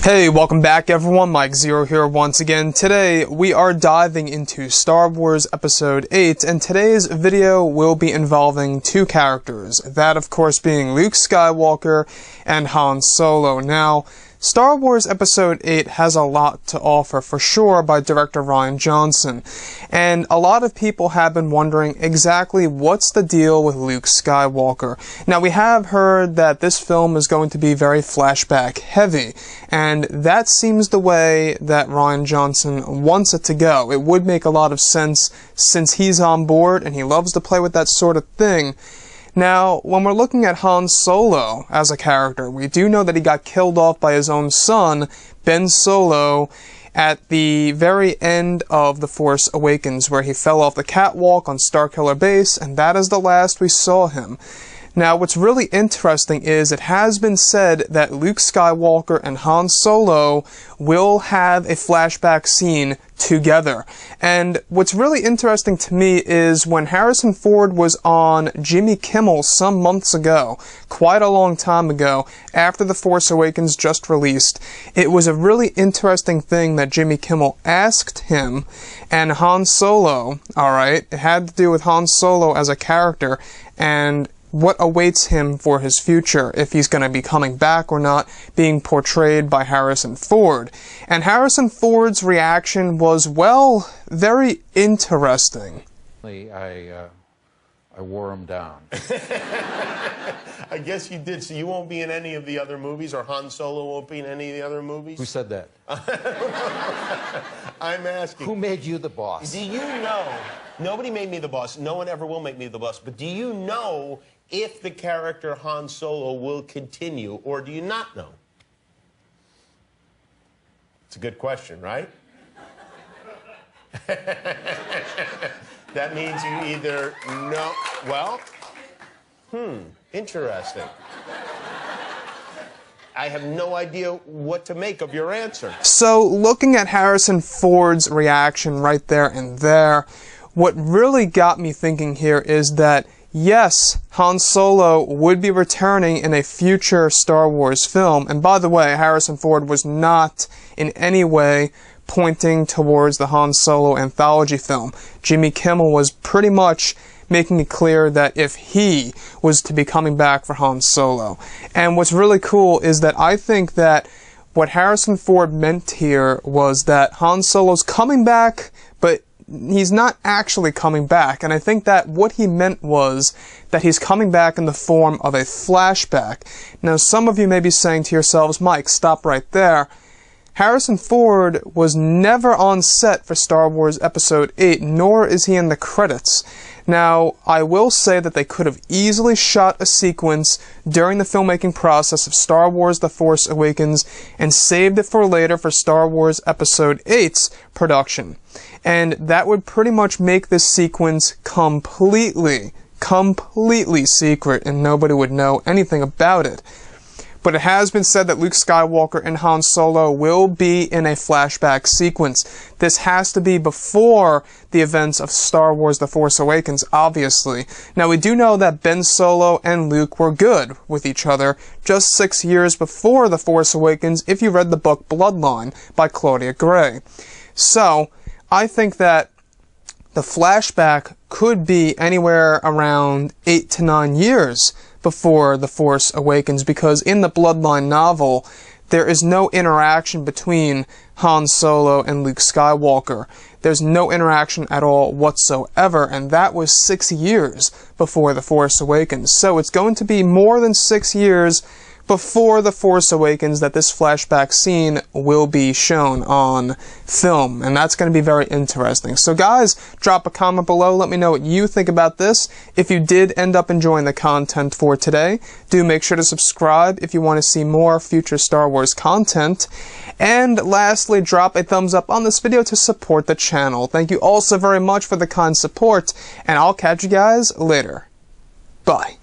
Hey, welcome back everyone, Mike Zero here once again. Today we are diving into Star Wars Episode VIII, and today's video will be involving two characters, that of course being Luke Skywalker and Han Solo. Now, Star Wars Episode VIII has a lot to offer for sure by director Rian Johnson, and a lot of people have been wondering exactly what's the deal with Luke Skywalker. Now, we have heard that this film is going to be very flashback heavy, and that seems the way that Rian Johnson wants it to go. It would make a lot of sense since he's on board and he loves to play with that sort of thing. Now, when we're looking at Han Solo as a character, we do know that he got killed off by his own son, Ben Solo, at the very end of The Force Awakens, where he fell off the catwalk on Starkiller Base, and that is the last we saw him. Now, what's really interesting is it has been said that Luke Skywalker and Han Solo will have a flashback scene together. And what's really interesting to me is when Harrison Ford was on Jimmy Kimmel some months ago, quite a long time ago, after The Force Awakens just released, it was a really interesting thing that Jimmy Kimmel asked him and Han Solo, alright, it had to do with Han Solo as a character, and what awaits him for his future, if he's going to be coming back or not, being portrayed by Harrison Ford. And Harrison Ford's reaction was, well, very interesting. I wore him down. I guess you did, so you won't be in any of the other movies, or Han Solo won't be in any of the other movies? Who said that? I'm asking. Who made you the boss? Do you know, nobody made me the boss, no one ever will make me the boss, but do you know if the character Han Solo will continue, or do you not know? It's a good question, right? That means you either know, well, interesting. I have no idea what to make of your answer. So, looking at Harrison Ford's reaction right there and there, what really got me thinking here is that yes, Han Solo would be returning in a future Star Wars film, and by the way, Harrison Ford was not in any way pointing towards the Han Solo anthology film. Jimmy Kimmel was pretty much making it clear that if he was to be coming back for Han Solo. And what's really cool is that I think that what Harrison Ford meant here was that Han Solo's coming back, but he's not actually coming back, and I think that what he meant was that he's coming back in the form of a flashback. Now, some of you may be saying to yourselves, Mike, stop right there. Harrison Ford was never on set for Star Wars Episode VIII, nor is he in the credits. Now, I will say that they could have easily shot a sequence during the filmmaking process of Star Wars The Force Awakens and saved it for later for Star Wars Episode VIII's production. And that would pretty much make this sequence completely secret, and nobody would know anything about it. But it has been said that Luke Skywalker and Han Solo will be in a flashback sequence. This has to be before the events of Star Wars The Force Awakens, obviously. Now, we do know that Ben Solo and Luke were good with each other just 6 years before The Force Awakens, if you read the book Bloodline by Claudia Gray. So, I think that the flashback could be anywhere around 8 to 9 years before The Force Awakens, because in the Bloodline novel, there is no interaction between Han Solo and Luke Skywalker. There's no interaction at all whatsoever, and that was 6 years before The Force Awakens. So it's going to be more than 6 years before The Force Awakens that this flashback scene will be shown on film, and that's going to be very interesting. So guys, drop a comment below, let me know what you think about this. If you did end up enjoying the content for today, do make sure to subscribe if you want to see more future Star Wars content. And lastly, drop a thumbs up on this video to support the channel. Thank you all so very much for the kind support, and I'll catch you guys later. Bye.